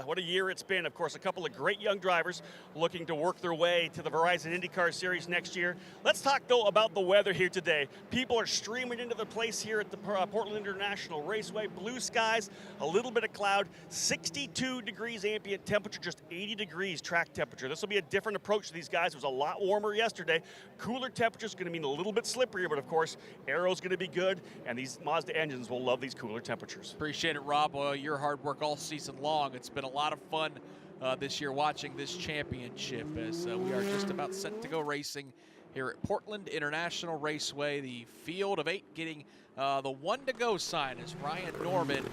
what a year it's been. Of course, a couple of great young drivers looking to work their way to the Verizon IndyCar Series next year. Let's talk, though, about the weather here today. People are streaming into the place here at the Portland International Raceway. Blue skies, a little bit of cloud, 62 degrees ambient temperature, just 80 degrees track temperature. This will be a different approach to these guys. It was a lot warmer yesterday. Cooler temperatures going to mean a little bit slipperier, but of course, aero's going to be good, and these Mazda engines will love these cooler temperatures. Appreciate it, Rob. Your hard work all season long. It's been a lot of fun this year watching this championship as we are just about set to go racing here at Portland International Raceway. The field of 8 getting the 1 to go sign as Ryan Norman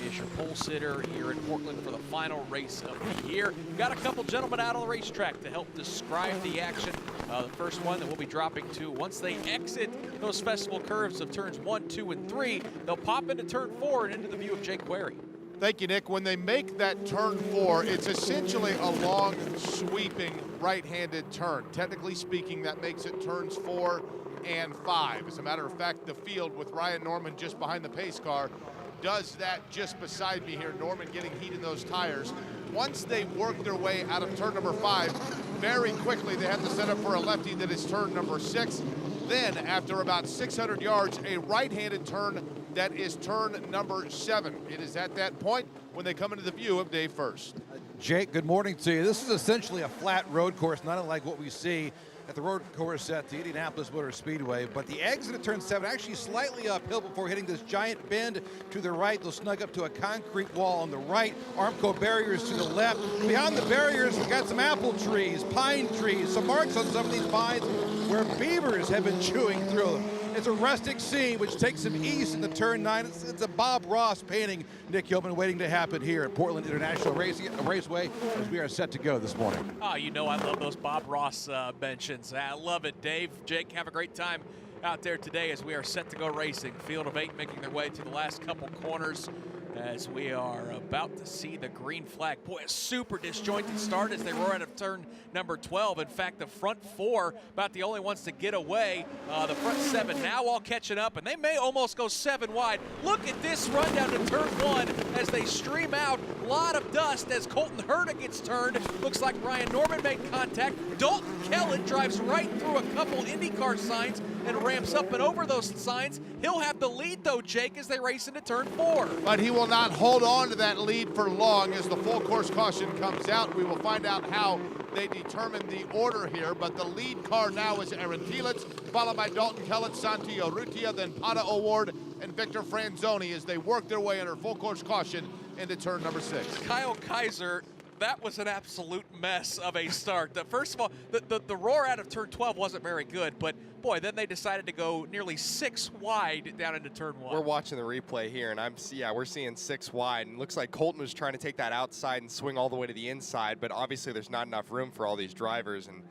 is your pole sitter here in Portland for the final race of the year. We've got a couple gentlemen out on the racetrack to help describe the action. The first one that we'll be dropping to, once they exit those festival curves of turns 1, 2, and 3, they'll pop into turn 4 and into the view of Jake Query. Thank you, Nick. When they make that turn 4, it's essentially a long, sweeping, right-handed turn. Technically speaking, that makes it turns 4 and 5. As a matter of fact, the field with Ryan Norman just behind the pace car does that just beside me here. Norman getting heat in those tires. Once they work their way out of turn number 5, very quickly they have to set up for a lefty that is turn number 6. Then, after about 600 yards, a right-handed turn that is turn number 7. It is at that point when they come into the view of Dave First. Jake, good morning to you. This is essentially a flat road course, not unlike what we see at the road course at the Indianapolis Motor Speedway. But the exit at turn 7 actually slightly uphill before hitting this giant bend to the right. They'll snug up to a concrete wall on the right, Armco barriers to the left. Behind the barriers, we've got some apple trees, pine trees, some marks on some of these vines where beavers have been chewing through them. It's a rustic scene which takes them east into turn 9. It's a Bob Ross painting, Nick Hillman, waiting to happen here at Portland International Raceway as we are set to go this morning. Oh, you know I love those Bob Ross mentions. I love it, Dave. Jake, have a great time out there today as we are set to go racing. Field of 8 making their way to the last couple corners as we are about to see the green flag. Boy, a super disjointed start as they roar out of turn number 12. In fact, the front 4 about the only ones to get away. The front 7 now all catching up, and they may almost go 7 wide. Look at this run down to turn 1 as they stream out. A lot of dust as Colton Herta gets turned. Looks like Ryan Norman made contact. Dalton Kellett drives right through a couple IndyCar signs and ramps up and over those signs. He'll have the lead, though, Jake, as they race into turn 4. But he will not hold on to that lead for long as the full course caution comes out. We will find out how they determine the order here, but the lead car now is Aaron Telitz, followed by Dalton Kellett, Santi Urrutia, then Pata O'Ward, and Victor Franzoni as they work their way under full course caution into turn number 6. Kyle Kaiser, that was an absolute mess of a start. First of all, the roar out of turn 12 wasn't very good, but boy, then they decided to go nearly 6 wide down into turn 1. We're watching the replay here, and we're seeing 6 wide, and it looks like Colton was trying to take that outside and swing all the way to the inside, but obviously there's not enough room for all these drivers, and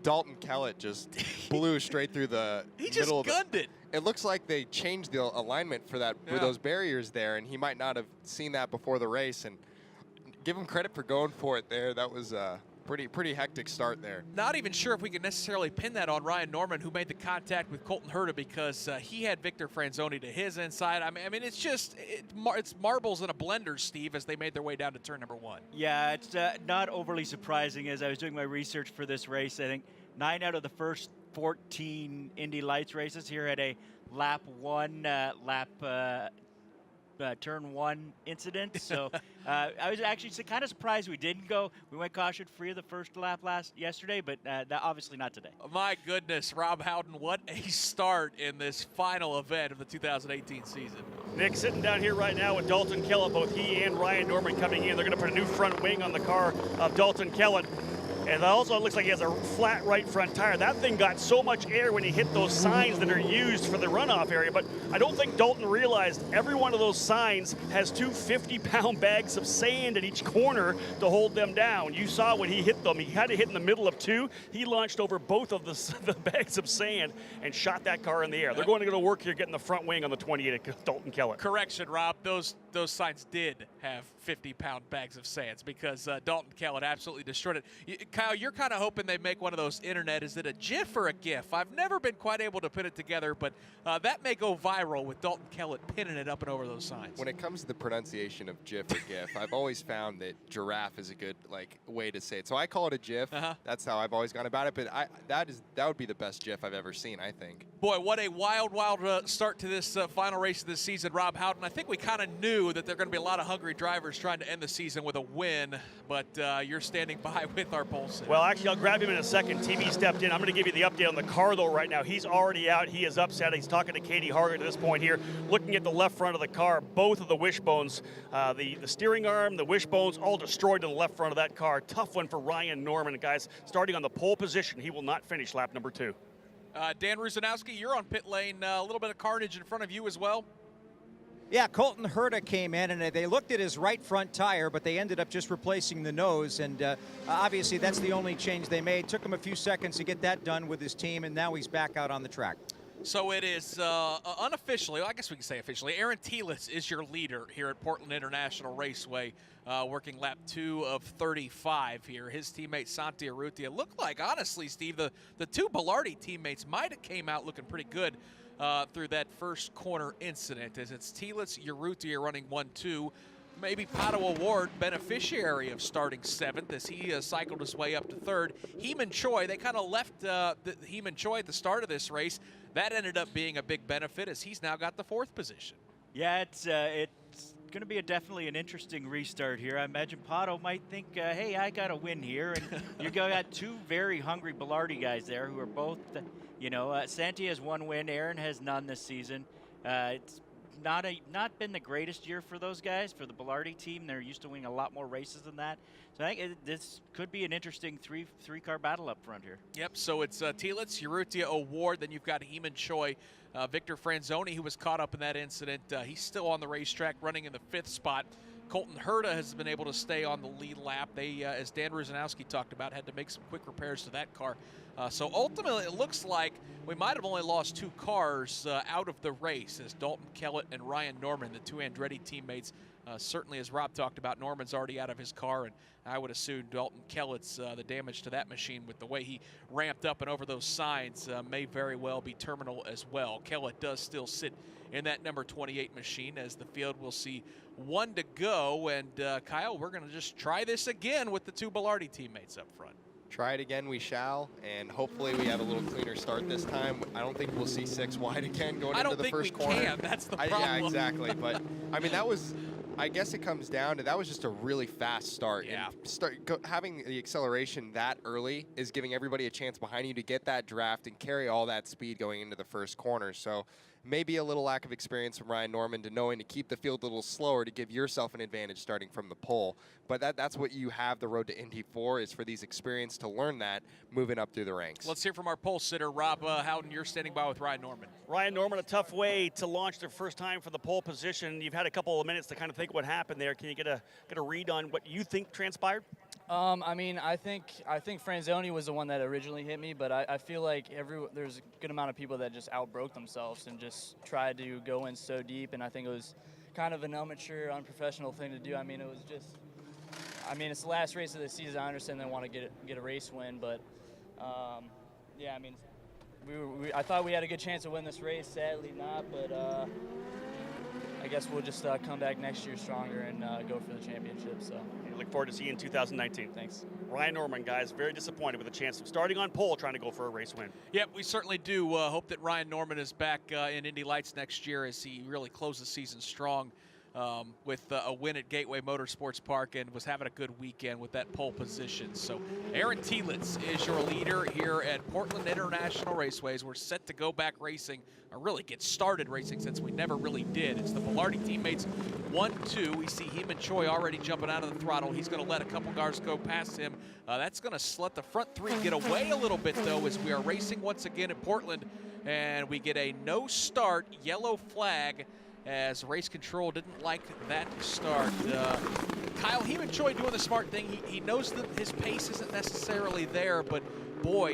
Dalton Kellett just blew straight through the middle of the... He just gunned it. It looks like they changed the alignment for that for those barriers there, and he might not have seen that before the race, and give him credit for going for it there. That was a pretty hectic start there. Not even sure if we could necessarily pin that on Ryan Norman, who made the contact with Colton Herta, because he had Victor Franzoni to his inside. I mean, it's just it's marbles in a blender, Steve, as they made their way down to turn number 1. Yeah, it's not overly surprising. As I was doing my research for this race, I think 9 out of the first 14 Indy Lights races here had a lap 1 turn 1 incident. So I was actually kind of surprised we didn't go. We went caution free of the first lap yesterday, but that obviously not today. My goodness, Rob Howden, what a start in this final event of the 2018 season. Nick sitting down here right now with Dalton Kellett, both he and Ryan Norman coming in. They're going to put a new front wing on the car of Dalton Kellett. And also it looks like he has a flat right front tire. That thing got so much air when he hit those signs that are used for the runoff area. But I don't think Dalton realized every one of those signs has 2 50-pound bags of sand in each corner to hold them down. You saw when he hit them. He had to hit in the middle of 2. He launched over both of the bags of sand and shot that car in the air. They're going to go to work here getting the front wing on the 28 at Dalton Kellett. Correction, Rob. Those those signs did have 50-pound bags of sands, because Dalton Kellett absolutely destroyed it. Kyle, you're kind of hoping they make one of those internet. Is it a GIF or a GIF? I've never been quite able to put it together, but that may go viral with Dalton Kellett pinning it up and over those signs. When it comes to the pronunciation of GIF or GIF, I've always found that giraffe is a good way to say it. So I call it a GIF. That's how I've always gone about it. But that would be the best GIF I've ever seen, I think. Boy, what a wild start to this final race of this season, Rob Houghton. I think we kind of knew that there are going to be a lot of hungry drivers trying to end the season with a win, but you're standing by with our pole sitter. Well, actually, I'll grab him in a second. TV stepped in. I'm going to give you the update on the car, though, right now. He's already out. He is upset. He's talking to Katie Harger at this point here. Looking at the left front of the car, both of the wishbones, the steering arm, the wishbones, all destroyed in the left front of that car. Tough one for Ryan Norman. Guys, starting on the pole position, he will not finish lap number 2. Dan Rusanowski, you're on pit lane. A little bit of carnage in front of you as well. Yeah, Colton Herta came in, and they looked at his right front tire, but they ended up just replacing the nose, and obviously that's the only change they made. Took him a few seconds to get that done with his team, and now he's back out on the track. So it is unofficially, I guess we can say officially, Aaron Telitz is your leader here at Portland International Raceway, working lap 2 of 35 here. His teammate Santi Urrutia looked like, honestly, Steve, the two Bilardi teammates might have came out looking pretty good through that first corner incident, as it's Telitz, Urrutia running 1-2. Maybe Pato Award, beneficiary of starting 7th, as he cycled his way up to 3rd. Heeman Choi, they kind of left Heeman Choi at the start of this race. That ended up being a big benefit, as he's now got the 4th position. Yeah, it's going to be definitely an interesting restart here. I imagine Pato might think, hey, I got a win here. And you got two very hungry Bilardi guys there who are both, Santi has 1 win, Aaron has none this season. It's not been the greatest year for those guys, for the Bilardi team. They're used to winning a lot more races than that. So I think this could be an interesting three-car battle up front here. Yep, so it's Telitz, Urrutia, Award, then you've got Heeman Choi, Victor Franzoni, who was caught up in that incident. He's still on the racetrack, running in the 5th spot. Colton Herta has been able to stay on the lead lap. They, as Dan Rusanowski talked about, had to make some quick repairs to that car. So ultimately, it looks like we might have only lost 2 cars out of the race, as Dalton Kellett and Ryan Norman, the 2 Andretti teammates. Certainly, as Rob talked about, Norman's already out of his car, and I would assume Dalton Kellett's the damage to that machine with the way he ramped up and over those signs may very well be terminal as well. Kellett does still sit in that number 28 machine, as the field will see 1 to go. And Kyle, we're going to just try this again with the 2 Bilardi teammates up front. Try it again, we shall, and hopefully we have a little cleaner start this time. I don't think we'll see 6 wide again going into the first corner. I don't think we can. That's the problem. Yeah, exactly. But I mean, I guess it comes down to that was just a really fast start. Yeah. And having the acceleration that early is giving everybody a chance behind you to get that draft and carry all that speed going into the first corner. So maybe a little lack of experience from Ryan Norman to knowing to keep the field a little slower to give yourself an advantage starting from the pole. But that's what you have the road to Indy for, is for these experience to learn that moving up through the ranks. Let's hear from our pole sitter, Rob Houghton. You're standing by with Ryan Norman. Ryan Norman, a tough way to launch their first time for the pole position. You've had a couple of minutes to kind of think what happened there. Can you get a read on what you think transpired? I mean, I think Franzoni was the one that originally hit me, but I feel like there's a good amount of people that just outbroke themselves and just tried to go in so deep, and I think it was kind of an amateur, unprofessional thing to do. I mean, it's the last race of the season. I understand they want to get a race win, but yeah, I mean, I thought we had a good chance to win this race. Sadly not, but I guess we'll just come back next year stronger and go for the championship. So. Look forward to seeing you in 2019. Thanks. Ryan Norman, guys, very disappointed with the chance of starting on pole, trying to go for a race win. Yep, we certainly do hope that Ryan Norman is back in Indy Lights next year, as he really closed the season strong with a win at Gateway Motorsports Park, and was having a good weekend with that pole position. So Aaron Telitz is your leader here at Portland International Raceways. We're set to go back racing, or really get started racing, since we never really did. It's the Bilardi teammates 1-2. We see Heeman Choi already jumping out of the throttle. He's going to let a couple cars go past him. That's going to let the front 3 get away a little bit, though, as we are racing once again at Portland, and we get a no start yellow flag, as race control didn't like that start. Kyle, Heeman Choi doing the smart thing. He knows that his pace isn't necessarily there, but boy,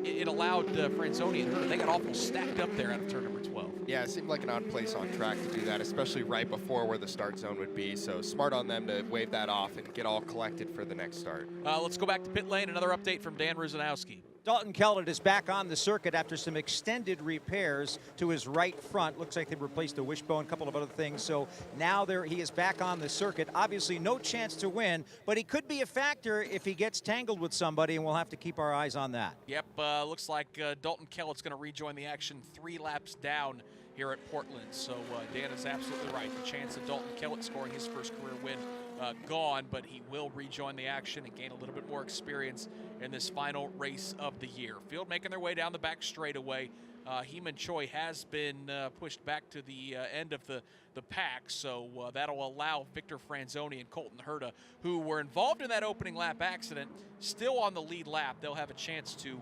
it allowed Franzoni and Herta. They got awful stacked up there out of turn number 12. Yeah, it seemed like an odd place on track to do that, especially right before where the start zone would be. So smart on them to wave that off and get all collected for the next start. Let's go back to pit lane. Another update from Dan Rusanowski. Dalton Kellett is back on the circuit after some extended repairs to his right front. Looks like they replaced the wishbone, a couple of other things. So now he is back on the circuit. Obviously no chance to win, but he could be a factor if he gets tangled with somebody, and we'll have to keep our eyes on that. Yep, looks like Dalton Kellett's going to rejoin the action 3 laps down here at Portland. So Dan is absolutely right. The chance of Dalton Kellett scoring his first career win gone, but he will rejoin the action and gain a little bit more experience in this final race of the year. Field making their way down the back straightaway. Heeman Choi has been pushed back to the end of the pack, so that'll allow Victor Franzoni and Colton Herta, who were involved in that opening lap accident, still on the lead lap. They'll have a chance to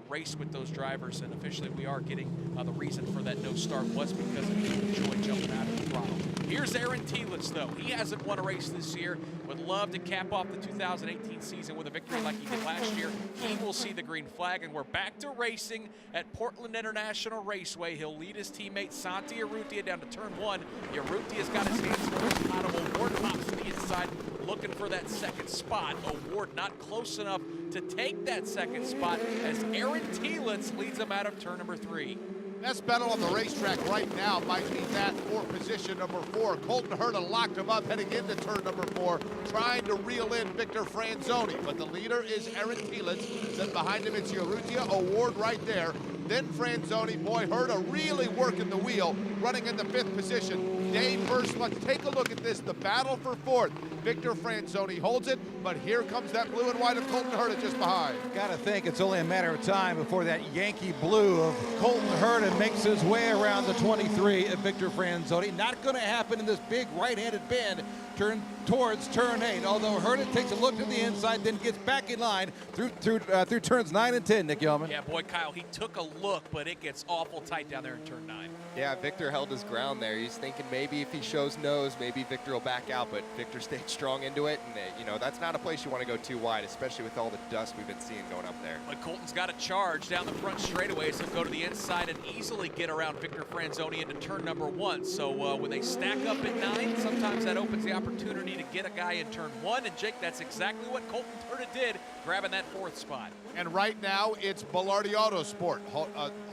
race with those drivers, and officially we are getting the reason for that no start was because of Heeman Choi jumping out of the throttle. Here's Aaron Telitz, though. He hasn't won a race this year. Would love to cap off the 2018 season with a victory like he did last year. He will see the green flag, and we're back to racing at Portland International Raceway. He'll lead his teammate Santi Urrutia down to turn 1. Urrutia's got his hands full. Out of Award pops to the inside, looking for that second spot. Award not close enough to take that second spot as Aaron Telitz leads him out of turn number 3. Best battle on the racetrack right now might be that for position number 4. Colton Herta locked him up heading into turn number 4, trying to reel in Victor Franzoni. But the leader is Aaron Telitz. Then behind him it's Urrutia, Award right there. Then Franzoni, boy, Herta really working the wheel, running in the 5th position. Dave first, let's take a look at this. The battle for 4th. Victor Franzoni holds it, but here comes that blue and white of Colton Herta just behind. Gotta think it's only a matter of time before that Yankee blue of Colton Herta makes his way around the 23 of Victor Franzoni. Not gonna happen in this big right-handed bend turn towards turn 8, although Herta takes a look to the inside, then gets back in line through turns 9 and 10, Nick Yeoman. Yeah, boy, Kyle, he took a look, but it gets awful tight down there in turn 9. Yeah, Victor held his ground there. He's thinking maybe if he shows nose, maybe Victor will back out, but Victor stayed strong into it, and you know, that's not a place you want to go too wide, especially with all the dust we've been seeing going up there. But Colton's got a charge down the front straightaway, so he'll go to the inside and easily get around Victor Franzoni into turn number 1. So when they stack up at 9, sometimes that opens the opportunity to get a guy in turn 1, and Jake, that's exactly what Colton Herta did, grabbing that 4th spot. And right now, it's Belardi Autosport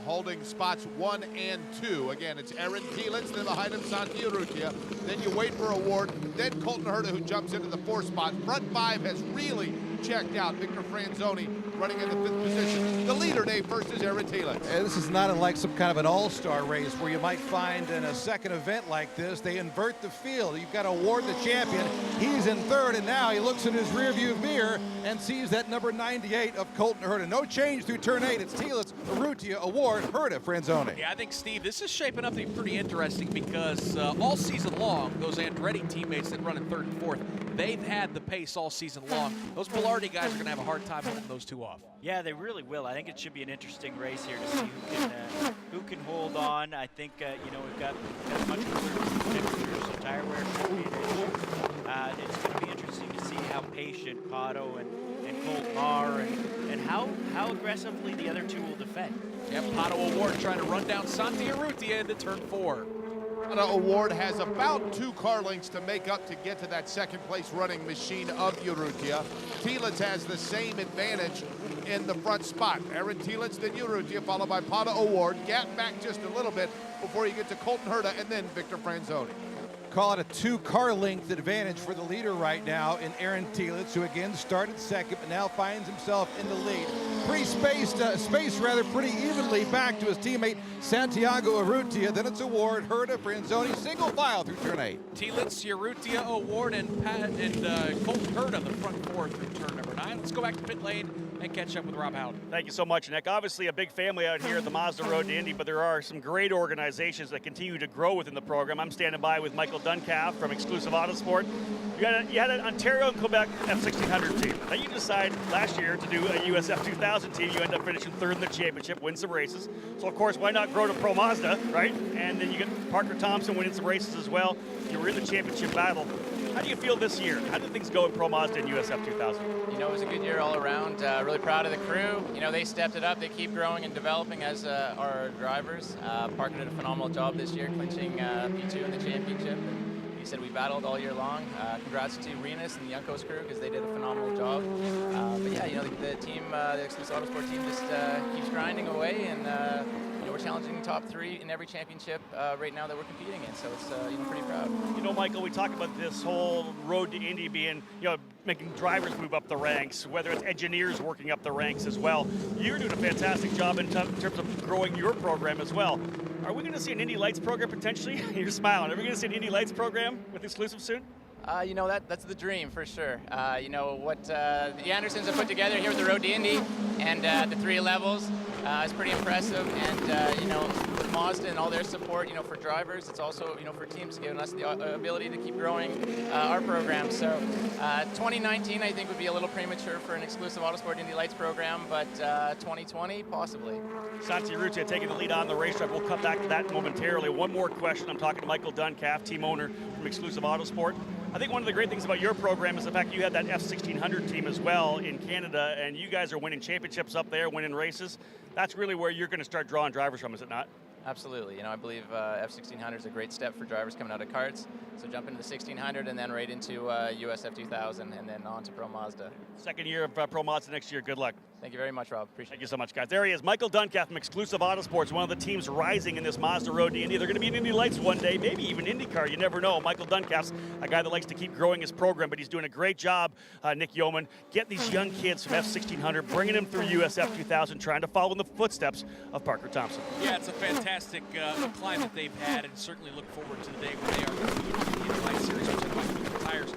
holding spots 1 and 2. Again, it's Aaron Telitz, then behind him Santi Urrutia. Then you wait for Award, then Colton Herta, who jumps into the 4th spot. Front 5 has really checked out. Victor Franzoni running in the 5th position. The leader, Dave, first is Aaron Telitz. And this is not unlike some kind of an all-star race where you might find in a second event like this, they invert the field. You've got Award, the champion. He's in 3rd, and now he looks in his rearview mirror and sees that number 98 of Colton Herta. No change through turn 8. It's Telitz, Urrutia, Award, Herta, Franzoni. Yeah, I think, Steve, this is shaping up to be pretty interesting because all season long, those Andretti teammates that run in 3rd and 4th, they've had the pace all season long. Those Belardi guys are going to have a hard time holding those two off. Yeah, they really will. I think it should be an interesting race here to see who can hold on. I think you know, we've got much more temperatures, so tire wear should be an issue. It's going to be interesting to see how patient Pato and Colton are, and how aggressively the other two will defend. Yep, Pato Award trying to run down Santi Urrutia into turn 4. Award has about 2 car lengths to make up to get to that second place running machine of Urrutia. Telitz has the same advantage in the front spot. Aaron Telitz, then Urrutia, followed by Pato Award. Gap back just a little bit before you get to Colton Herta and then Victor Franzoni. Call it a 2-car length advantage for the leader right now in Aaron Telitz, who again started 2nd but now finds himself in the lead. Spaced pretty evenly back to his teammate Santiago Urrutia. Then it's Award, Herta, Franzoni, single file through turn 8. Telitz, Urrutia, Award, and Colton Herta, the front 4 through turn number 9. Let's go back to pit lane and catch up with Rob Howden. Thank you so much, Nick. Obviously a big family out here at the Mazda Road to Indy, but there are some great organizations that continue to grow within the program. I'm standing by with Michael Duncalf from Exclusive Autosport. You had an Ontario and Quebec F1600 team. Now you decided last year to do a US F2000 team. You end up finishing 3rd in the championship, win some races. So of course, why not grow to Pro Mazda, right? And then you get Parker Thompson winning some races as well. You were in the championship battle. How do you feel this year? How did things go in Pro Mazda and USF 2000? You know, it was a good year all around. Really proud of the crew. You know, they stepped it up. They keep growing and developing as our drivers. Parker did a phenomenal job this year, clinching P2 in the championship. And he said we battled all year long. Congrats to Renus and the Yunkos crew because they did a phenomenal job. But yeah, you know, the team, the Exclusive Autosport team, just keeps grinding away, and you know, we're challenging top 3 in every championship right now that we're competing in. So it's you know, pretty proud. You know, Michael, we talk about this whole road to Indy being, you know, making drivers move up the ranks, whether it's engineers working up the ranks as well. You're doing a fantastic job in terms of growing your program as well. Are we going to see an Indy Lights program potentially? You're smiling. Are we going to see an Indy Lights program with Exclusive soon? You know, that's the dream for sure. You know, what the Andersons have put together here with the Road to Indy and the 3 levels is pretty impressive. And, you know, for Mazda and all their support, you know, for drivers, it's also, you know, for teams giving us the ability to keep growing our program. So 2019, I think, would be a little premature for an Exclusive Autosport Indy Lights program, but 2020, possibly. Santi Urrutia taking the lead on the racetrack. We'll come back to that momentarily. One more question. I'm talking to Michael Duncalf, team owner from Exclusive Autosport. I think one of the great things about your program is the fact you have that F1600 team as well in Canada, and you guys are winning championships up there, winning races. That's really where you're going to start drawing drivers from, is it not? Absolutely. You know, I believe F1600 is a great step for drivers coming out of karts. So jump into the 1600 and then right into USF 2000 and then on to Pro Mazda. Second year of Pro Mazda next year. Good luck. Thank you very much, Rob. Appreciate it. Thank you so much, guys. There he is, Michael Duncalf from Exclusive Autosports, one of the teams rising in this Mazda Road to Indy. They're going to be in Indy Lights one day, maybe even IndyCar. You never know. Michael Duncalf's a guy that likes to keep growing his program, but he's doing a great job, Nick Yeoman, getting these young kids from F1600, bringing them through USF 2000, trying to follow in the footsteps of Parker Thompson. Yeah, it's a fantastic climb that they've had, and certainly look forward to the day when they are competing in the Indy Lights Series, which is like the tires.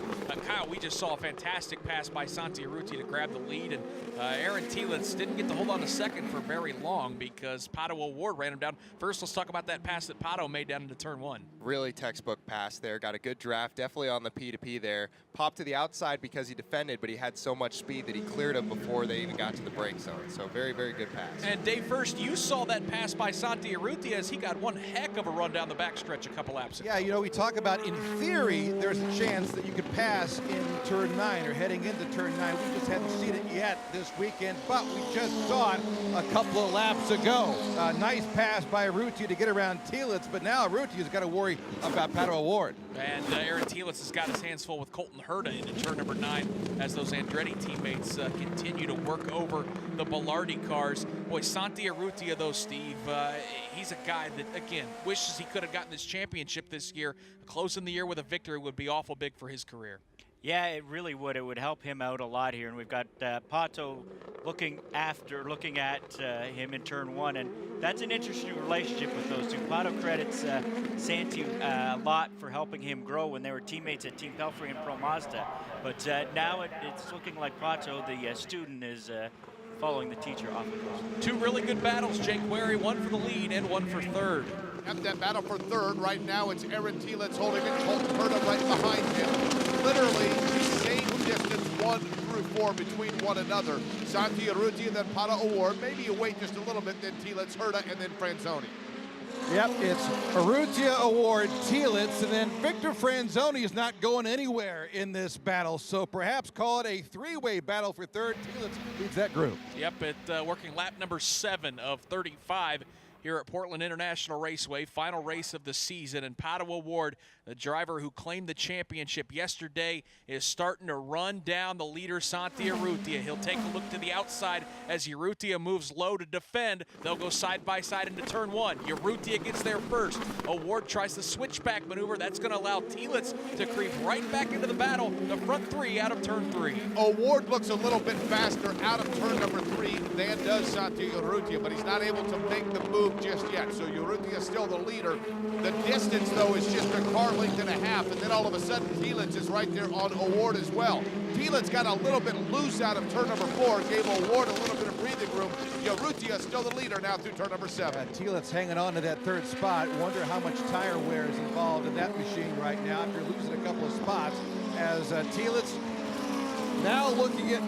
Kyle, we just saw a fantastic pass by Santi Urrutia to grab the lead, and Aaron Telitz didn't get to hold on to second for very long because Pato O'Ward ran him down. First, let's talk about that pass that Pato made down into turn 1. Really textbook pass there. Got a good draft, definitely on the P2P there. Popped to the outside because he defended, but he had so much speed that he cleared him before they even got to the brake zone. So very, very good pass. And Dave, first, you saw that pass by Santi Urrutia as he got one heck of a run down the backstretch a couple laps ago. Yeah, you know, we talk about, in theory, there's a chance that you could pass in turn 9 or heading into turn 9. We just haven't seen it yet this weekend, but we just saw it a couple of laps ago. Nice pass by Urrutia to get around Telitz, but now Urrutia's got to worry about Pato O'Ward. And Aaron Telitz has got his hands full with Colton Herta into turn number 9 as those Andretti teammates continue to work over the Belardi cars. Boy, Santi Urrutia, though, Steve, he's a guy that, again, wishes he could have gotten this championship this year. Closing the year with a victory would be awful big for his career. Yeah, it really would. It would help him out a lot here. And we've got Pato looking at him in turn 1. And that's an interesting relationship with those two. Pato credits Santi a lot for helping him grow when they were teammates at Team Pelfrey and Pro Mazda. But now it's looking like Pato, the student, is following the teacher off the course. Two really good battles, Jake Wary, one for the lead and one for third. At that battle for third, right now it's Aaron Telitz holding it, Colton Herta right behind him. Literally the same distance, 1 through 4 between one another. Santi Urrutia and then Pato O'Ward. Maybe you wait just a little bit, then Telitz, Herta, and then Franzoni. Yep, it's Urrutia, O'Ward, Telitz, and then Victor Franzoni is not going anywhere in this battle, so perhaps call it a 3-way battle for third. Telitz leads that group. Yep, working lap number 7 of 35 here at Portland International Raceway, final race of the season, and Pato O'Ward, the driver who claimed the championship yesterday, is starting to run down the leader, Santi Urrutia. He'll take a look to the outside as Urrutia moves low to defend. They'll go side by side into turn 1. Urrutia gets there first. O'Ward tries the switchback maneuver. That's going to allow Telitz to creep right back into the battle, the front 3 out of turn 3. O'Ward looks a little bit faster out of turn number 3 than does Santi Urrutia, but he's not able to make the move just yet. So Urrutia is still the leader. The distance, though, is just a car length and a half, and then all of a sudden Telitz is right there on O'Ward as well. Telitz got a little bit loose out of turn number 4, gave O'Ward a little bit of breathing room. Urrutia is still the leader now through turn number 7. Telitz hanging on to that third spot. Wonder how much tire wear is involved in that machine right now after losing a couple of spots, as Telitz now looking at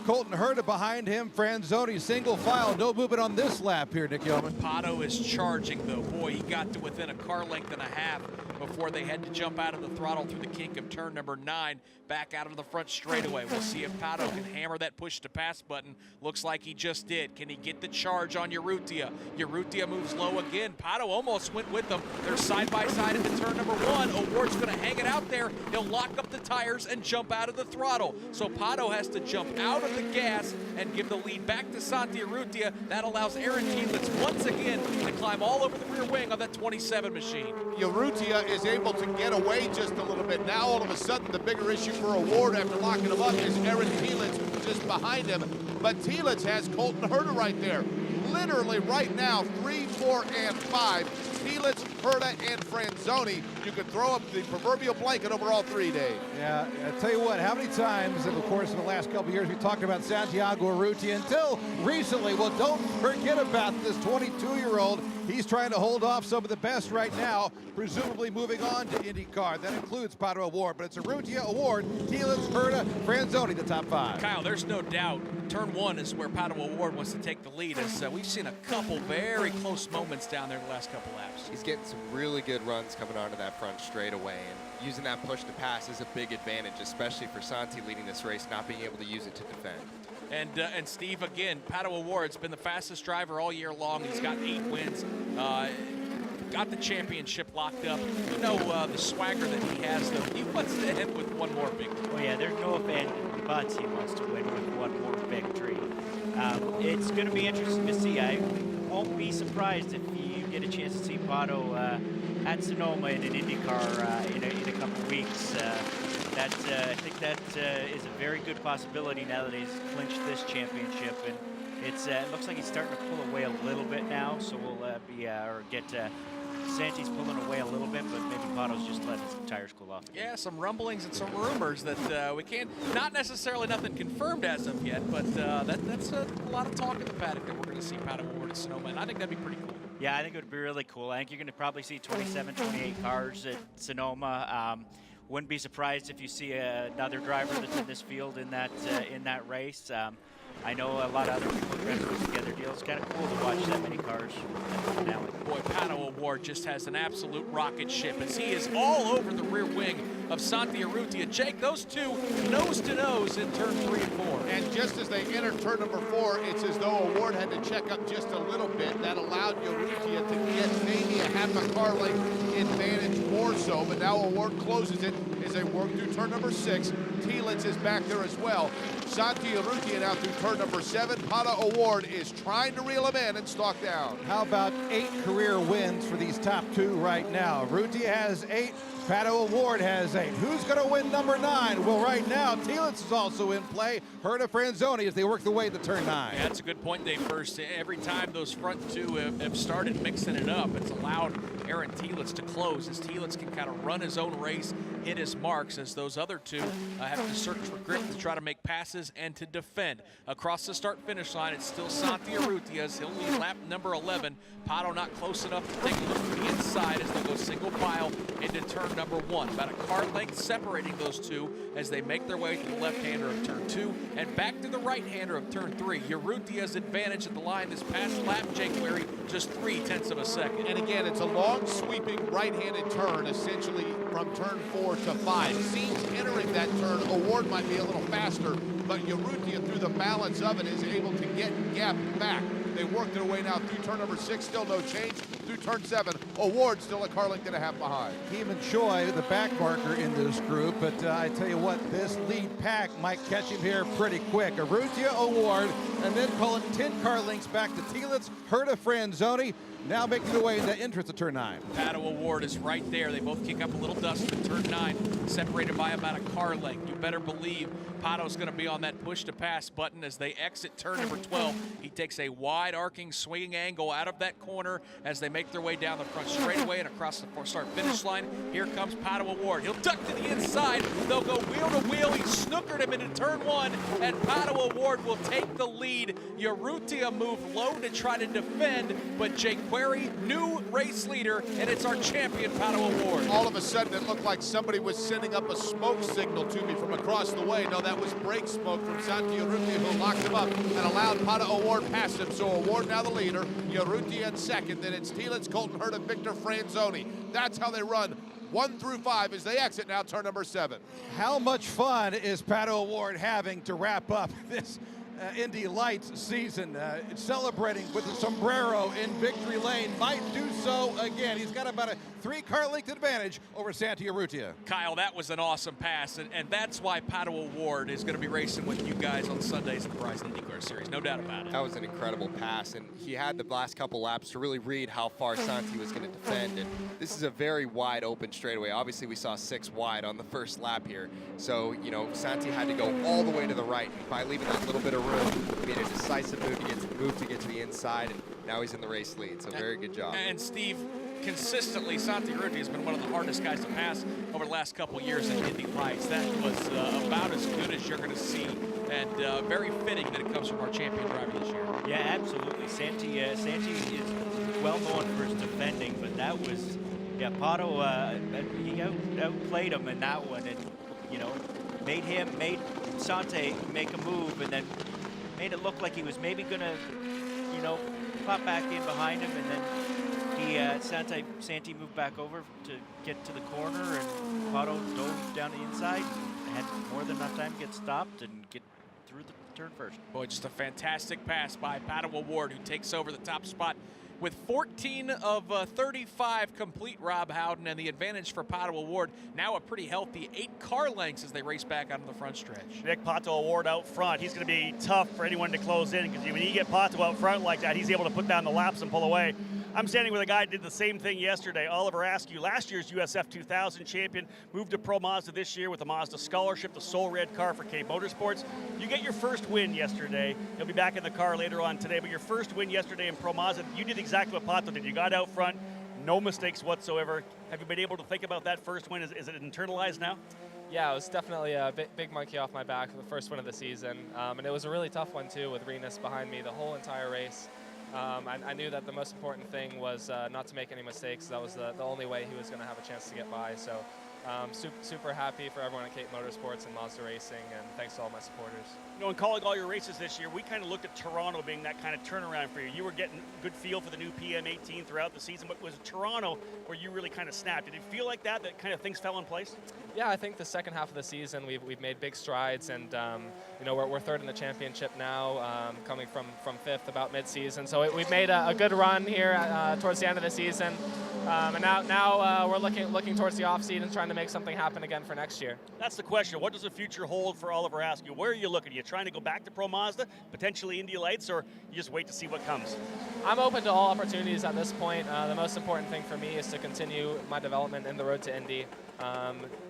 Colton Herta behind him. Franzoni single file. No movement on this lap here, Nick Yeoman. Pato is charging, though. Boy, he got to within a car length and a half before they had to jump out of the throttle through the kink of turn number 9, back out of the front straightaway. We'll see if Pato can hammer that push-to-pass button. Looks like he just did. Can he get the charge on Urrutia? Urrutia moves low again. Pato almost went with them. They're side-by-side into turn number 1. O'Ward's going to hang it out there. He'll lock up the tires and jump out of the throttle. So Pato has to jump out of the gas and give the lead back to Santi Urrutia. That allows Aaron Kielitz once again to climb all over the rear wing on that 27 machine. Urrutia is able to get away just a little bit. Now all of a sudden the bigger issue for O'Ward after locking him up is Aaron Kielitz just behind him. But Kielitz has Colton Herta right there. Literally right now, 3, 4, and 5. Kielitz, Herta, and Franzoni. You could throw up the proverbial blanket over all 3 days. Yeah, I tell you what, how many times in the course of the last couple of years we talked about Santiago Urrutia until recently? Well, don't forget about this 22-year-old. He's trying to hold off some of the best right now, presumably moving on to IndyCar. That includes Pato O'Ward, but it's Urrutia, O'Ward, Kielitz, Herta, Franzoni, the top 5. Kyle, there's no doubt turn 1 is where Pato O'Ward wants to take the lead, as we've seen a couple very close moments down there the last couple laps. He's getting some really good runs coming onto that front straightaway, and using that push to pass is a big advantage, especially for Santi leading this race, not being able to use it to defend. And Steve, again, Pato O'Ward's been the fastest driver all year long. He's got 8 wins. Got the championship locked up. You know the swagger that he has, though. He wants to end with one more victory. Oh yeah, there's no if and buts. He wants to win with one more victory. It's going to be interesting to see. I won't be surprised if you get a chance to see Pato at Sonoma in an IndyCar in a couple weeks. I think that is a very good possibility now that he's clinched this championship, and it looks like he's starting to pull away a little bit now. So we'll Santi's pulling away a little bit, but maybe Pato's just letting his tires cool off. Yeah, some rumblings and some rumors that we can't, not necessarily nothing confirmed as of yet, but that's a lot of talk in the paddock that we're going to see Pato O'Ward at Sonoma, and I think that'd be pretty cool. Yeah, I think it would be really cool. I think you're going to probably see 27, 28 cars at Sonoma. Wouldn't be surprised if you see another driver that's in this field in that race. I know a lot of other people are trying to put together deals. It's kind of cool to watch that many cars now. Boy, Pato O'Ward just has an absolute rocket ship as he is all over the rear wing of Santi Urrutia. Jake, those two nose to nose in turn 3 and 4. And just as they enter turn number 4, it's as though O'Ward had to check up just a little bit. That allowed Urrutia to get maybe a half a car length advantage more so. But now O'Ward closes it as they work through turn number 6. Kielitz is back there as well. Santi Urrutia now through turn number 7. Pato O'Ward is trying to reel him in and stalk down. How about 8 career wins for these top 2 right now? Urrutia has 8. Pato O'Ward has 8. Who's going to win number 9? Well, right now, Kielitz is also in play. Herta, Franzoni as they work their way to turn 9. Yeah, that's a good point, Dave. First, every time those front 2 have started mixing it up, it's allowed Aaron Kielitz to close, as Kielitz can kind of run his own race, hit his marks, as those other 2 have to search for grip to try to make passes and to defend. Across the start-finish line, it's still Santi Urrutia's. He'll lead lap number 11. Pato not close enough to take a look to the inside as they go single file into turn number 1. About a car length separating those 2 as they make their way to the left-hander of turn 2 and back to the right-hander of turn 3. Urrutia's advantage at the line this past lap, Jake Larry, just 0.3 of a second. And again, it's a long sweeping right-handed turn, essentially from turn 4 to 5. Seems entering that turn, O'Ward might be a little faster, but Urrutia, through the balance of it, is able to get gap back. They work their way now through turn number 6, still no change. Through turn 7, O'Ward still a car length and a half behind. Even Choi, the back marker in this group, but I tell you what, this lead pack might catch him here pretty quick. Urrutia, O'Ward, and then call it 10 car lengths back to Kielitz, Herta, Franzoni, now making their way into entrance to turn 9. Pato O'Ward is right there. They both kick up a little dust in turn 9, separated by about a car length. You better believe Pato's going to be on that push-to-pass button as they exit turn number 12. He takes a wide arcing swinging angle out of that corner as they make their way down the front straightaway and across the start-finish line. Here comes Pato O'Ward. He'll duck to the inside. They'll go wheel to wheel. He snookered him into turn 1, and Pato O'Ward will take the lead. lead. Urrutia moved low to try to defend, but Jake Query, new race leader, and it's our champion Pato Award. All of a sudden, it looked like somebody was sending up a smoke signal to me from across the way. No, that was brake smoke from Santi Urrutia, who locked him up and allowed Pato Award past him. So Award now the leader, Urrutia in second. Then it's Thielitz, Colton Herta, Victor Franzoni. That's how they run 1 through 5 as they exit now turn number 7. How much fun is Pato Award having to wrap up this Indy Lights season, celebrating with the sombrero in victory lane? Might do so again. He's got about a 3-car length advantage over Santi Urrutia. Kyle, that was an awesome pass, and that's why Pato Award is going to be racing with you guys on Sundays in the Verizon IndyCar Series. No doubt about it. That was an incredible pass, and he had the last couple laps to really read how far Santi was going to defend. And this is a very wide open straightaway. Obviously, we saw 6 wide on the first lap here. So, you know, Santi had to go all the way to the right. And by leaving that little bit of room, he made a decisive move to get to the inside, and now he's in the race lead. So very good job. And Steve, consistently, Santi Urrutia has been one of the hardest guys to pass over the last couple years in Indy Lights. That was about as good as you're going to see, and very fitting that it comes from our champion driver this year. Yeah, absolutely. Santi is well known for his defending, but that was, yeah, Pato, he outplayed him in that one, and, you know, made Santi make a move, and then made it look like he was maybe going to, you know, pop back in behind him, and then Santi moved back over to get to the corner, and Pato dove down the inside, had more than enough time to get stopped and get through the turn first. Boy, just a fantastic pass by Pato Award, who takes over the top spot with 14 of 35 complete, Rob Howden, and the advantage for Pato Award, now a pretty healthy 8 car lengths as they race back out of the front stretch. Nick, Pato Award out front. He's going to be tough for anyone to close in, because when you get Pato out front like that, he's able to put down the laps and pull away. I'm standing with a guy who did the same thing yesterday, Oliver Askew, last year's USF 2000 champion, moved to Pro Mazda this year with a Mazda scholarship, the sole red car for Cape Motorsports. You get your first win yesterday. He'll be back in the car later on today, but your first win yesterday in Pro Mazda, you did exactly what Pato did. You got out front, no mistakes whatsoever. Have you been able to think about that first win? Is it internalized now? Yeah, it was definitely a big monkey off my back for the first win of the season. And it was a really tough one, too, with Renus behind me the whole entire race. I knew that the most important thing was not to make any mistakes. That was the only way he was going to have a chance to get by. So super happy for everyone at Cape Motorsports and Mazda Racing, and thanks to all my supporters. You know, in calling all your races this year, we kind of looked at Toronto being that kind of turnaround for you. You were getting good feel for the new PM18 throughout the season, but was it Toronto where you really kind of snapped? Did it feel like that kind of things fell in place? Yeah, I think the second half of the season we've made big strides, and you know, we're third in the championship now, coming from fifth about mid-season. So we've made a good run here towards the end of the season, and now we're looking towards the off-season, trying to make something happen again for next year. That's the question. What does the future hold for Oliver Askew? Where are you looking? Are you trying to go back to Pro Mazda, potentially Indy Lights, or you just wait to see what comes? I'm open to all opportunities at this point. The most important thing for me is to continue my development in the road to Indy.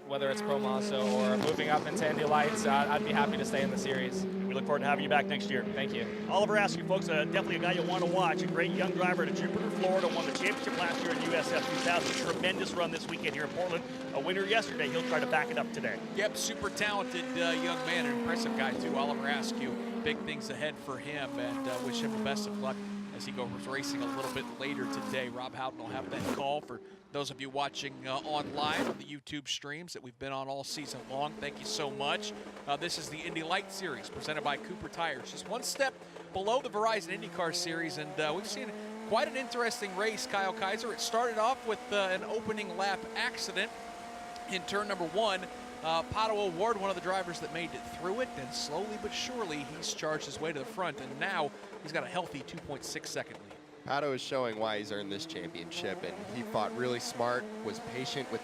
Whether it's Pro Mazda or moving up into Indy Lights, I'd be happy to stay in the series. We look forward to having you back next year. Thank you. Oliver Askew, folks, definitely a guy you want to watch. A great young driver out of Jupiter, Florida, won the championship last year in USF 2000. Tremendous run this weekend here in Portland. A winner yesterday. He'll try to back it up today. Yep, super talented young man, an impressive guy too, Oliver Askew. Big things ahead for him, and wish him the best of luck as he goes racing a little bit later today. Rob Houghton will have that call for those of you watching online on the YouTube streams that we've been on all season long. Thank you so much. This is the Indy Light Series presented by Cooper Tires. Just one step below the Verizon IndyCar Series, and we've seen quite an interesting race, Kyle Kaiser. It started off with an opening lap accident in turn number 1. Pato Award, one of the drivers that made it through it, and slowly but surely he's charged his way to the front, and now he's got a healthy 2.6 second lead. Pato is showing why he's earned this championship, and he fought really smart, was patient with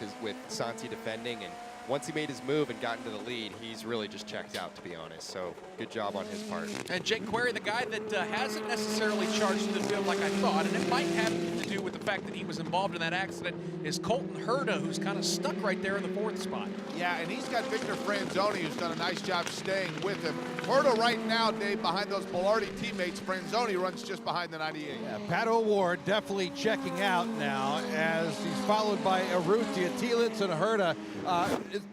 Santi defending, and once he made his move and got into the lead, he's really just checked out, to be honest. So good job on his part. And Jake Query, the guy that hasn't necessarily charged the field like I thought, and it might have to do with the fact that he was involved in that accident, is Colton Herta, who's kind of stuck right there in the 4th spot. Yeah, and he's got Victor Franzoni, who's done a nice job staying with him. Herta right now, Dave, behind those Bilardi teammates. Franzoni runs just behind the 98. Yeah, Pato Award definitely checking out now as he's followed by Urrutia, Thielitz, and Herta.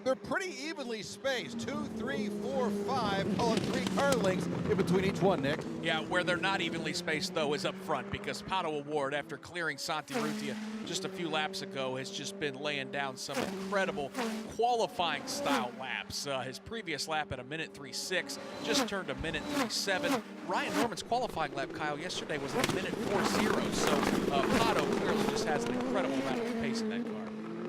they're pretty evenly spaced. 2, 3, 4, 5, call it 3 car lengths in between each one, Nick. Yeah, where they're not evenly spaced, though, is up front because Pato Award, after clearing Santi Urrutia just a few laps ago, has just been laying down some incredible qualifying style laps. His previous lap at a minute 3.6 just turned a minute 3.7. Ryan Norman's qualifying lap, Kyle, yesterday was a minute 4.0, so Pato clearly just has an incredible amount of pace in that car.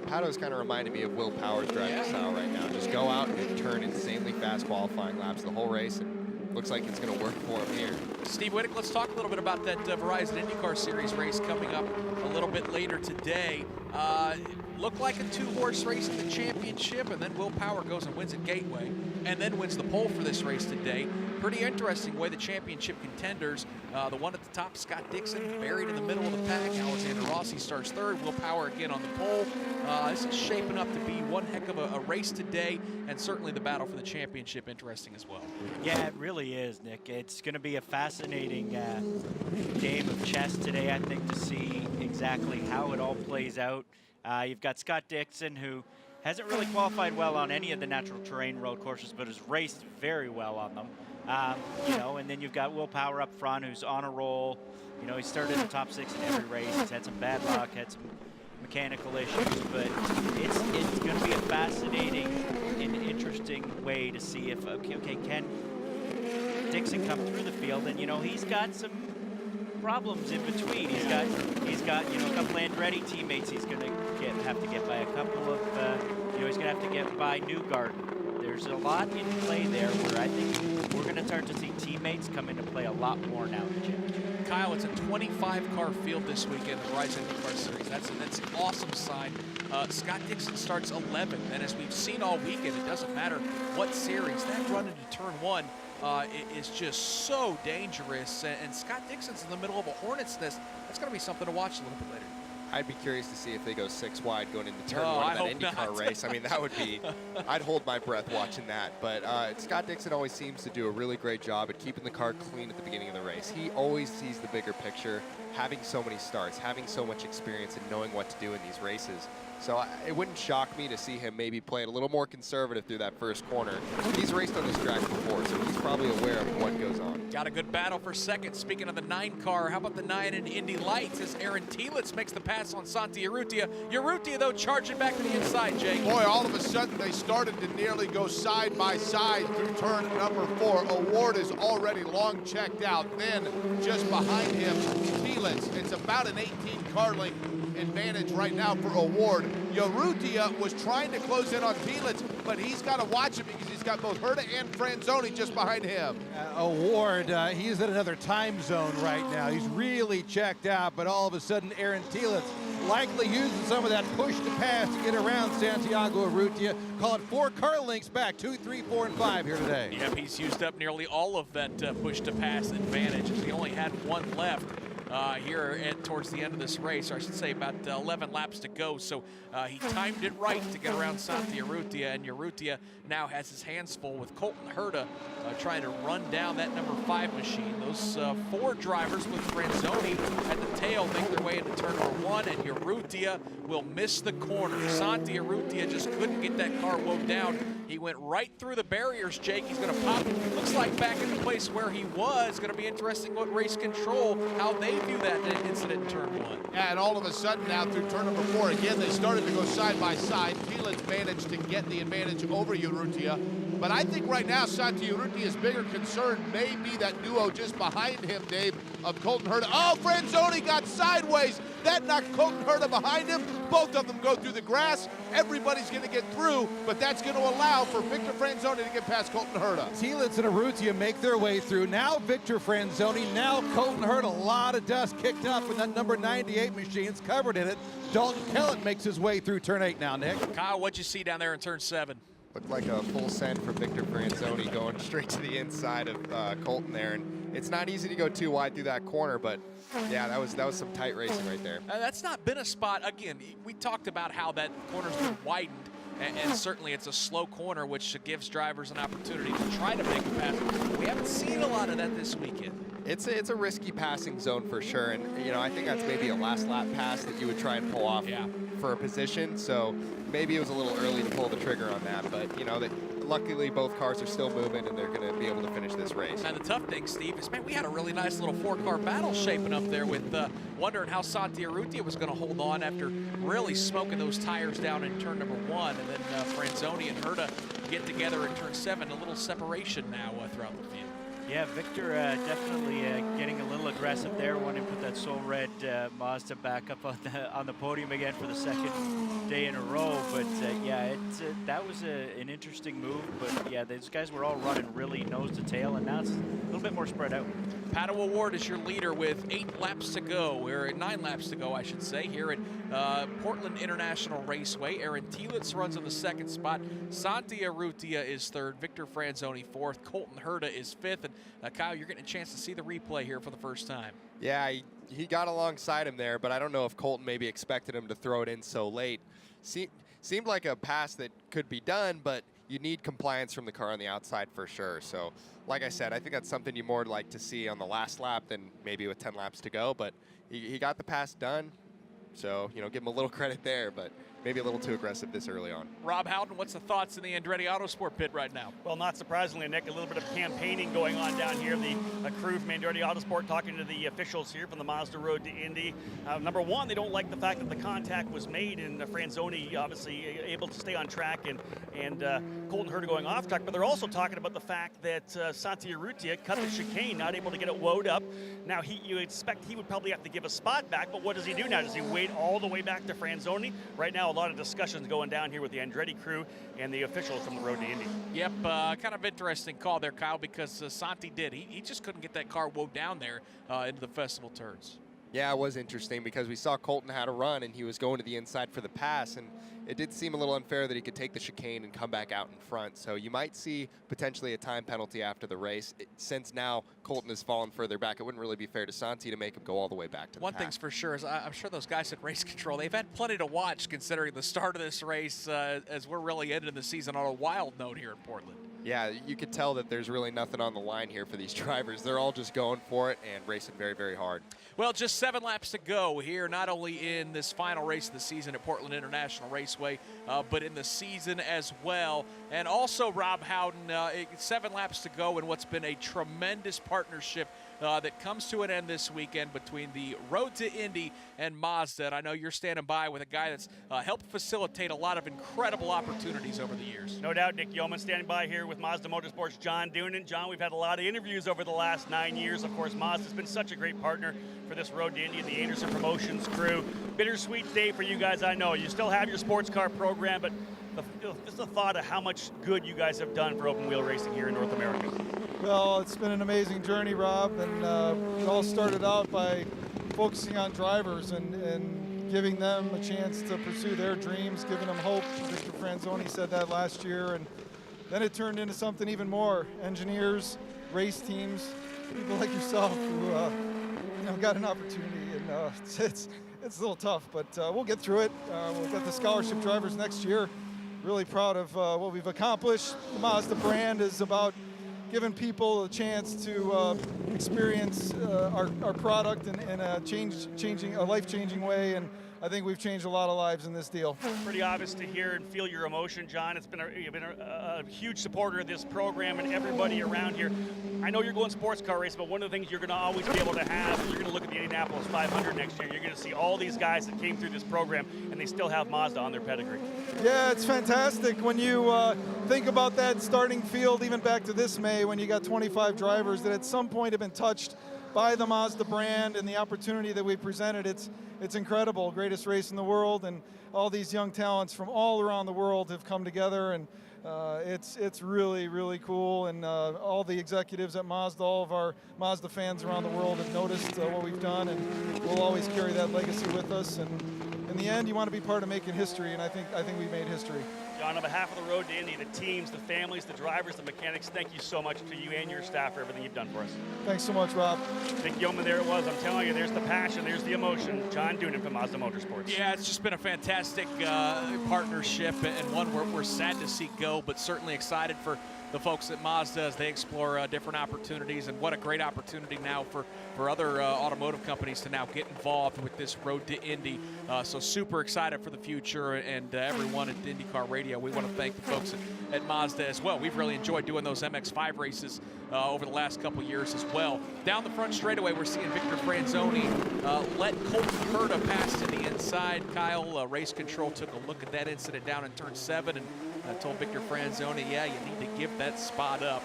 Pato's kind of reminded me of Will Power's driving style right now. Just go out and turn insanely fast qualifying laps the whole race, and looks like it's going to work for him here. Steve Whittick, let's talk a little bit about that Verizon IndyCar Series race coming up a little bit later today. Looked like a 2-horse race in the championship, and then Will Power goes and wins at Gateway, and then wins the pole for this race today. Pretty interesting way the championship contenders, the one at the top, Scott Dixon, buried in the middle of the pack. Alexander Rossi starts third. Will Power again on the pole. This is shaping up to be one heck of a race today, and certainly the battle for the championship interesting as well. Yeah, it really is, Nick. It's going to be a fascinating game of chess today, I think, to see exactly how it all plays out. You've got Scott Dixon, who hasn't really qualified well on any of the natural terrain road courses, but has raced very well on them. You know, and then you've got Will Power up front, who's on a roll. You know, he started in the top 6 in every race. He's had some bad luck, had some mechanical issues, but it's going to be a fascinating and interesting way to see if, okay, can Dixon come through the field? And, you know, he's got some problems in between. He's got you know, a couple Andretti teammates he's going to have to get by, a couple of you know, he's going to have to get by Newgarden. There's a lot in play there where I think we're going to start to see teammates come into play a lot more now in the championship. Kyle, it's a 25-car field this weekend, the Verizon IndyCar Series. That's an awesome sign. Scott Dixon starts 11th, and as we've seen all weekend, it doesn't matter what series. That run into turn 1 is just so dangerous, and Scott Dixon's in the middle of a hornet's nest. That's going to be something to watch a little bit later. I'd be curious to see if they go 6 wide going into turn 1 I of hope that IndyCar not. race. I mean, that would be, I'd hold my breath watching that. But Scott Dixon always seems to do a really great job at keeping the car clean at the beginning of the race. He always sees the bigger picture, having so many starts, having so much experience, and knowing what to do in these races. So it wouldn't shock me to see him maybe play it a little more conservative through that first corner. He's raced on this track before, so he's probably aware of what goes on. Got a good battle for second. Speaking of the 9 car, how about the 9 in Indy Lights as Aaron Telitz makes the pass on Santi Urrutia. Urrutia, though, charging back to the inside, Jake. Boy, all of a sudden they started to nearly go side by side through turn number 4. Award is already long checked out. Then just behind him, Telitz. It's about an 18-car length advantage right now for Award. Urrutia was trying to close in on Telitz, but he's got to watch it because he's got both Herta and Franzoni just behind him. Award, he's in another time zone right now. He's really checked out, but all of a sudden Aaron Telitz likely using some of that push to pass to get around Santiago Urrutia. Call it 4 car lengths back, 2, 3, 4, and 5 here today. Yep, he's used up nearly all of that push to pass advantage. He only had 1 left. Here towards the end of this race, or I should say about 11 laps to go. So he timed it right to get around Santi Urrutia, and Urrutia now has his hands full with Colton Herta trying to run down that number 5 machine. Those 4 drivers with Franzoni at the tail make their way into turn number 1, and Urrutia will miss the corner. Santi Urrutia just couldn't get that car woke down. He went right through the barriers, Jake. He's going to pop, looks like back in the place where he was. Going to be interesting what race control, how they view that incident in turn 1. Yeah, and all of a sudden now through turn number 4, again, they started to go side by side. Telitz managed to get the advantage over Urrutia. But I think right now Santi Urrutia's bigger concern may be that duo just behind him, Dave, of Colton Herta. Oh, Franzoni got sideways. That knocked Colton Herta behind him. Both of them go through the grass. Everybody's going to get through, but that's going to allow for Victor Franzoni to get past Colton Herta. Telitz and Urrutia make their way through. Now Victor Franzoni, now Colton Herta. A lot of dust kicked up in that number 98 machine. It's covered in it. Dalton Kellett makes his way through turn 8 now, Nick. Kyle, what'd you see down there in turn 7? Looked like a full send for Victor Franzoni going straight to the inside of Colton there. And it's not easy to go too wide through that corner, but yeah, that was some tight racing right there. That's not been a spot. Again, we talked about how that corner's been widened, and certainly it's a slow corner, which gives drivers an opportunity to try to make a pass. We haven't seen a lot of that this weekend. It's a risky passing zone for sure, and I think that's maybe a last lap pass that you would try and pull off for a position. So maybe it was a little early to pull the trigger on that, but luckily both cars are still moving and they're going to be able to finish this race. And the tough thing, Steve, is man, we had a really nice little 4-car battle shaping up there with wondering how Santi Urrutia was going to hold on after really smoking those tires down in turn number 1, and then Franzoni and Herta get together in turn 7. A little separation now throughout the field. Yeah, Victor definitely getting a little aggressive there, wanting to put that Soul Red Mazda back up on the podium again for the second day in a row. But yeah, that was an interesting move. But yeah, these guys were all running really nose to tail, and now it's a little bit more spread out. Pato O'Ward is your leader with 8 laps to go, or 9 laps to go, I should say, here at Portland International Raceway. Aaron Telitz runs on the 2nd spot. Santi Urrutia is 3rd. Victor Franzoni 4th. Colton Herta is 5th. And Kyle, you're getting a chance to see the replay here for the first time. Yeah, he got alongside him there, but I don't know if Colton maybe expected him to throw it in so late. Seemed like a pass that could be done, but you need compliance from the car on the outside for sure. So, like I said, I think that's something you more like to see on the last lap than maybe with 10 laps to go. But he got the pass done, so give him a little credit there. But maybe a little too aggressive this early on. Rob Howden, what's the thoughts in the Andretti Autosport pit right now? Well, not surprisingly, Nick, a little bit of campaigning going on down here. The crew from Andretti Autosport talking to the officials here from the Mazda Road to Indy. Number one, they don't like the fact that the contact was made, and Franzoni obviously able to stay on track, and Colton Herta going off track. But they're also talking about the fact that Santi Urrutia cut the chicane, not able to get it woed up. Now, you expect he would probably have to give a spot back, but what does he do now? Does he wait all the way back to Franzoni? Right now, a lot of discussions going down here with the Andretti crew and the officials from the Road to Indy. Yep, kind of interesting call there, Kyle, because Santi did. He just couldn't get that car woed down there into the festival turns. Yeah, it was interesting because we saw Colton had a run and he was going to the inside for the pass, and it did seem a little unfair that he could take the chicane and come back out in front. So you might see potentially a time penalty after the race. Since now Colton has fallen further back, it wouldn't really be fair to Santi to make him go all the way back to the One pack. thing's for sure is I'm sure those guys at Race Control, they've had plenty to watch considering the start of this race as we're really ending the season on a wild note here in Portland. Yeah, you could tell that there's really nothing on the line here for these drivers. They're all just going for it and racing very, very hard. Well, just 7 laps to go here, not only in this final race of the season at Portland International Raceway, but in the season as well. And also, Rob Howden, 7 laps to go in what's been a tremendous partnership that comes to an end this weekend between the Road to Indy and Mazda. And I know you're standing by with a guy that's helped facilitate a lot of incredible opportunities over the years. No doubt, Nick Yeoman standing by here with Mazda Motorsports' John Doonan. John, we've had a lot of interviews over the last 9 years. Of course, Mazda's been such a great partner for this Road to Indy and the Anderson Promotions crew. Bittersweet day for you guys, I know. You still have your sports car program, but just the thought of how much good you guys have done for open wheel racing here in North America. Well, it's been an amazing journey, Rob, and it all started out by focusing on drivers and giving them a chance to pursue their dreams, giving them hope. Mr. Franzoni said that last year, and then it turned into something even more. Engineers, race teams, people like yourself who got an opportunity, and it's a little tough, but we'll get through it. We'll get the scholarship drivers next year. Really proud of what we've accomplished. The Mazda brand is about giving people a chance to experience our product in a life-changing way, and I think we've changed a lot of lives in this deal. Pretty obvious to hear and feel your emotion, John. You've been a huge supporter of this program and everybody around here. I know you're going sports car racing, but one of the things you're going to always be able to have, you're going to look at the Indianapolis 500 next year, you're going to see all these guys that came through this program, and they still have Mazda on their pedigree. Yeah, it's fantastic when you think about that starting field, even back to this May, when you got 25 drivers that at some point have been touched by the Mazda brand and the opportunity that we presented. It's incredible, greatest race in the world, and all these young talents from all around the world have come together, and it's really, really cool. And all the executives at Mazda, all of our Mazda fans around the world have noticed what we've done, and we'll always carry that legacy with us. And in the end, you want to be part of making history, and I think we made history. John, on behalf of the Road to Indy, the teams, the families, the drivers, the mechanics, thank you so much to you and your staff for everything you've done for us. Thanks so much, Rob. Nick Yeoman, there it was. I'm telling you, there's the passion, there's the emotion. John Doonan from Mazda Motorsports. Yeah, it's just been a fantastic partnership, and one we're sad to see go, but certainly excited for the folks at Mazda as they explore different opportunities. And what a great opportunity now for other automotive companies to now get involved with this Road to Indy. So super excited for the future, and everyone at IndyCar Radio, we want to thank the folks at Mazda as well. We've really enjoyed doing those MX-5 races over the last couple years as well. Down the front straightaway, we're seeing Victor Franzoni let Colton Herta pass to the inside. Kyle, race control, took a look at that incident down in turn 7 and told Victor Franzoni, yeah, you need to give that spot up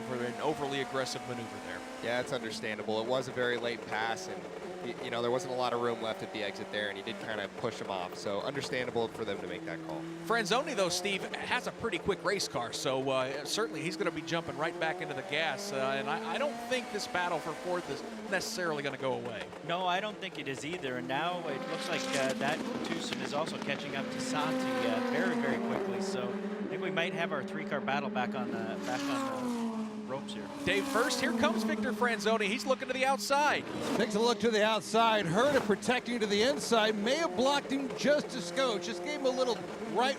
for an overly aggressive maneuver there. Yeah, it's understandable. It was a very late pass, and you know, there wasn't a lot of room left at the exit there, and he did kind of push him off. So understandable for them to make that call. Franzoni, though, Steve, has a pretty quick race car, so certainly he's going to be jumping right back into the gas. And I don't think this battle for fourth is necessarily going to go away. No, I don't think it is either. And now it looks like that Tucson is also catching up to Santi very, very quickly. So I think we might have our three-car battle back on the ropes here. Dave, first, here comes Victor Franzoni. He's looking to the outside. Takes a look to the outside. Herta protecting to the inside. May have blocked him just a skosh. Just gave him a little right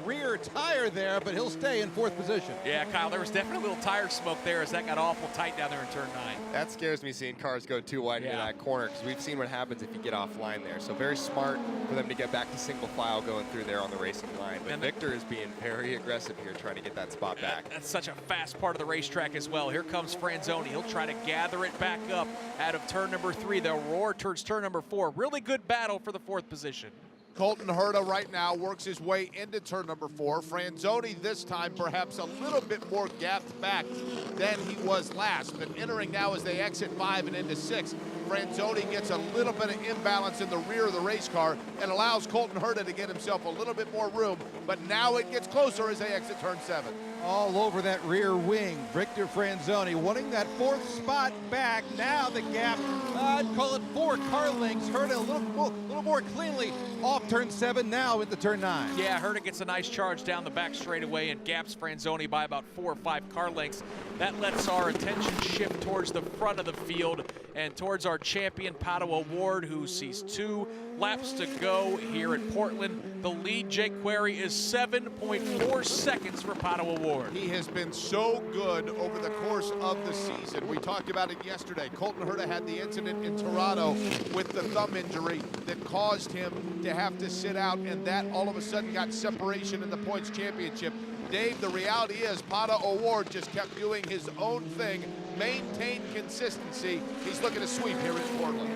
rear tire there, but he'll stay in 4th position. Yeah, Kyle, there was definitely a little tire smoke there as that got awful tight down there in turn 9. That scares me, seeing cars go too wide into that corner, because we've seen what happens if you get offline there. So very smart for them to get back to single file going through there on the racing line. But Victor is being very aggressive here, trying to get that spot back. That's such a fast part of the racetrack as well. Here comes Franzoni. He'll try to gather it back up out of turn number 3. They'll roar towards turn number 4. Really good battle for the 4th position. Colton Herta right now works his way into turn number 4. Franzoni this time perhaps a little bit more gapped back than he was last. But entering now as they exit 5 and into 6, Franzoni gets a little bit of imbalance in the rear of the race car and allows Colton Herta to get himself a little bit more room. But now it gets closer as they exit turn 7. All over that rear wing, Victor Franzoni wanting that 4th spot back. Now the gap, I'd call it 4 car lengths. Herta a little more cleanly off turn 7, now into turn 9. Yeah, Herta gets a nice charge down the back straightaway and gaps Franzoni by about 4 or 5 car lengths. That lets our attention shift towards the front of the field and towards our champion, Pato O'Ward, who sees 2 laps to go here at Portland. The lead, Jake Query, is 7.4 seconds for Pato O'Ward. He has been so good over the course of the season. We talked about it yesterday. Colton Herta had the incident in Toronto with the thumb injury that caused him to have to sit out, and that all of a sudden got separation in the points championship. Dave, the reality is Pato O'Ward just kept doing his own thing, maintained consistency. He's looking to sweep here in Portland.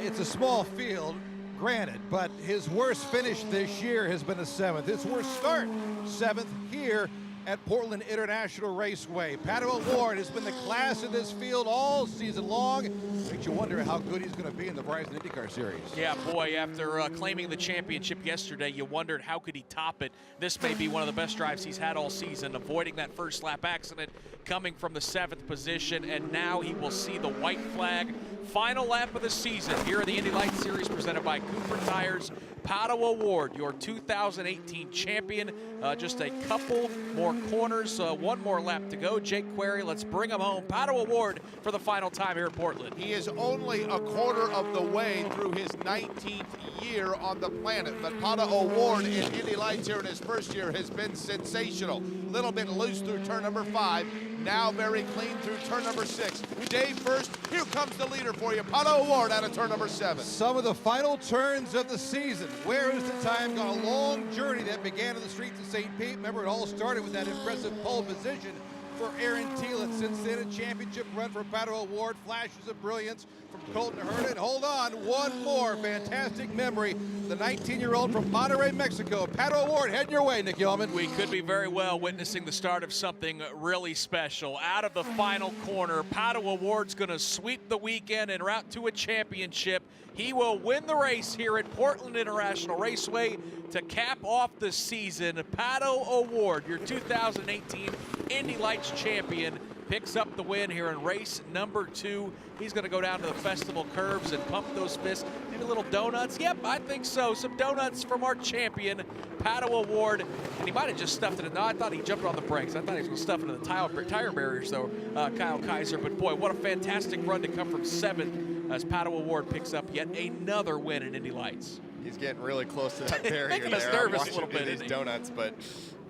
It's a small field, granted, but his worst finish this year has been a 7th. His worst start, 7th here at Portland International Raceway. Pato O'Ward has been the class of this field all season long. Makes you wonder how good he's going to be in the Verizon IndyCar Series. Yeah, boy, after claiming the championship yesterday, you wondered how could he top it. This may be one of the best drives he's had all season, avoiding that first lap accident, coming from the 7th position, and now he will see the white flag. Final lap of the season here in the Indy Lights Series presented by Cooper Tires. Pato O'Ward, your 2018 champion. Just a couple more corners, 1 more lap to go. Jake Query, let's bring him home. Pato O'Ward for the final time here at Portland. He is only a quarter of the way through his 19th year on the planet, but Pato O'Ward in Indy Lights here in his first year has been sensational. Little bit loose through turn number 5, now very clean through turn number 6. Dave first, here comes the leader for you, Pato O'Ward out of turn number 7. Some of the final turns of the season. Where is the time gone? A long journey that began in the streets of St. Pete. Remember, it all started with that impressive pole position for Aaron Thielen. Since then, a championship run for Pato O'Ward. Flashes of brilliance from Colton Herta. And hold on, one more fantastic memory. The 19-year-old from Monterrey, Mexico. Pato O'Ward heading your way, Nick Yeoman. We could be very well witnessing the start of something really special. Out of the final corner, Pato O'Ward's going to sweep the weekend en route to a championship. He will win the race here at Portland International Raceway to cap off the season. Pato O'Ward, your 2018 Indy Lights champion. picks up the win here in race number 2. He's going to go down to the festival curves and pump those fists. Maybe little donuts. Yep, I think so. Some donuts from our champion, Pato O'Ward. And he might have just stuffed it in. No, I thought he jumped on the brakes. I thought he was going to stuff it in the tire barriers, though, Kyle Kaiser. But boy, what a fantastic run to come from 7th as Pato O'Ward picks up yet another win in Indy Lights. He's getting really close to that barrier Making us there. nervous I'm a little watching bit, these donuts, but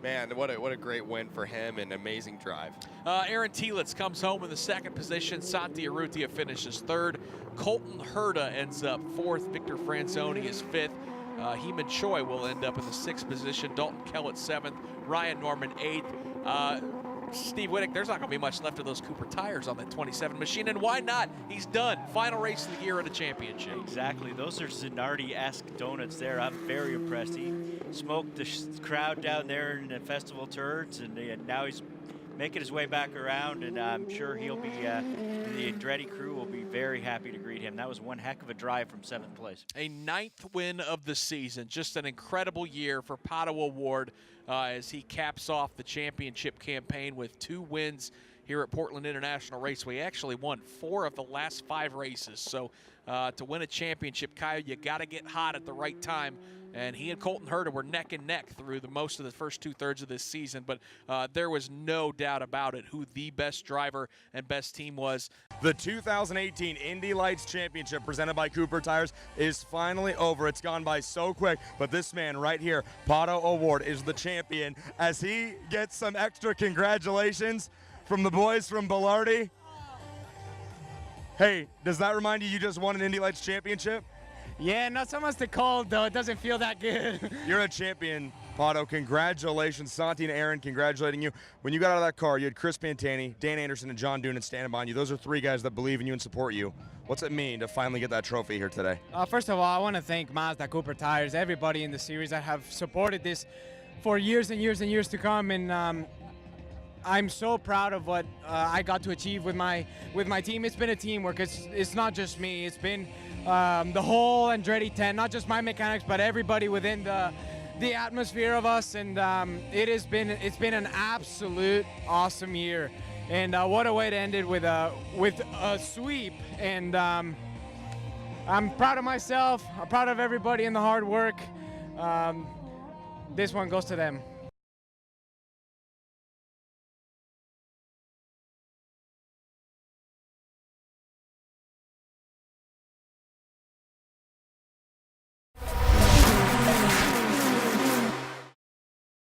man, what a great win for him and amazing drive. Aaron Telitz comes home in the 2nd position. Santi Urrutia finishes 3rd. Colton Herta ends up 4th. Victor Franzoni is 5th. Heeman Choi will end up in the 6th position. Dalton Kellett 7th. Ryan Norman 8th. Steve Wittick, there's not going to be much left of those Cooper tires on that 27 machine, and why not? He's done. Final race of the year at a championship. Exactly. Those are Zanardi-esque donuts there. I'm very impressed. He smoked the crowd down there in the festival turns, and now he's making his way back around, and I'm sure he'll be, the Andretti crew will be very happy to greet him. That was one heck of a drive from 7th place. A 9th win of the season. Just an incredible year for Pato O'Ward as he caps off the championship campaign with 2 wins here at Portland International Raceway. He actually won 4 of the last 5 races. So to win a championship, Kyle, you got to get hot at the right time. And he and Colton Herta were neck and neck through the most of the first 2/3 of this season. But there was no doubt about it who the best driver and best team was. The 2018 Indy Lights Championship presented by Cooper Tires is finally over. It's gone by so quick, but this man right here, Pato O'Ward, is the champion as he gets some extra congratulations from the boys from Belardi. Hey, does that remind you you just won an Indy Lights Championship? Yeah, not so much the cold, though. It doesn't feel that good. You're a champion, Pato. Congratulations. Santi and Aaron congratulating you. When you got out of that car, you had Chris Pantani, Dan Anderson, and John Doonan standing behind you. Those are 3 guys that believe in you and support you. What's it mean to finally get that trophy here today? First of all, I want to thank Mazda, Cooper Tires, everybody in the series that have supported this for years and years and years to come. And I'm so proud of what I got to achieve with my team. It's been a teamwork. It's not just me. It's been the whole Andretti 10, not just my mechanics, but everybody within the atmosphere of us. And it's been an absolute awesome year. And what a way to end it with a sweep. And I'm proud of myself. I'm proud of everybody in the hard work. This one goes to them.